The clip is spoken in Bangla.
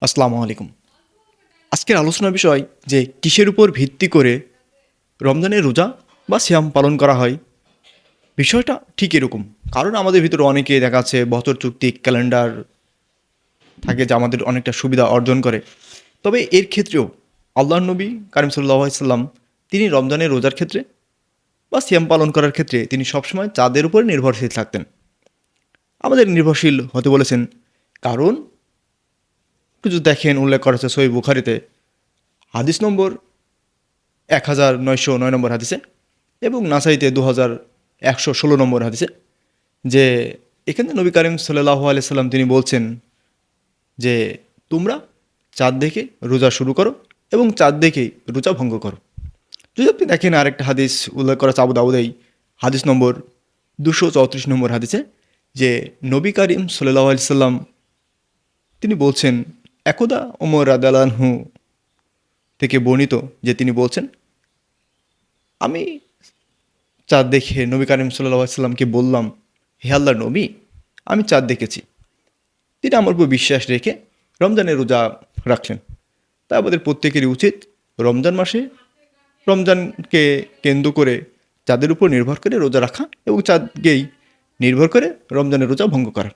আসসালামু আলাইকুম। আজকের আলোচনার বিষয় যে কিসের উপর ভিত্তি করে রমজানের রোজা বা সিয়াম পালন করা হয়। বিষয়টা ঠিক এরকম। কারণ আমাদের ভিতরে অনেকে দেখা যাচ্ছে বছর চুক্তিক ক্যালেন্ডার থাকে যা আমাদের অনেকটা সুবিধা অর্জন করে। তবে এর ক্ষেত্রেও আল্লাহর নবী কারীম সাল্লাল্লাহু আলাইহি সাল্লাম তিনি রমজানের রোজার ক্ষেত্রে বা সিয়াম পালন করার ক্ষেত্রে তিনি সবসময় চাঁদের উপর নির্ভরশীল থাকতেন। আমাদের নির্ভরশীল হতে বলেছেন কারণ একটু যদি দেখেন উল্লেখ করা হচ্ছে সহিহ বুখারীতে হাদিস নম্বর ১,৯০৯ নম্বর হাদিসে এবং নাসাইতে ২,১১৬ নম্বর হাদিসে যে এখানে নবী করিম সাল্লাল্লাহু আলাইহি সাল্লাম তিনি বলছেন যে তোমরা চাঁদ দেখে রোজা শুরু করো এবং চাঁদ দেখেই রোজা ভঙ্গ করো। যদি আপনি দেখেন আরেকটা হাদিস উল্লেখ করা আছে আবু দাউদেই হাদিস নম্বর ২৩৪ নম্বর হাদিসে যে নবী করিম সাল্লাল্লাহু আলাইহি সাল্লাম তিনি বলছেন একদা ওমর রাদিয়াল্লাহু আনহু থেকে বর্ণিত যে তিনি বলছেন আমি চাঁদ দেখে নবী করিম সাল্লাল্লাহু আলাইহি সাল্লামকে বললাম, হে আল্লাহর নবী, আমি চাঁদ দেখেছি। তিনি আমার উপর বিশ্বাস রেখে রমজানের রোজা রাখলেন। তাই আমাদের প্রত্যেকেরই উচিত রমজান মাসে রমজানকে কেন্দ্র করে চাঁদের উপর নির্ভর করে রোজা রাখা এবং চাঁদকেই নির্ভর করে রমজানের রোজা ভঙ্গ করা।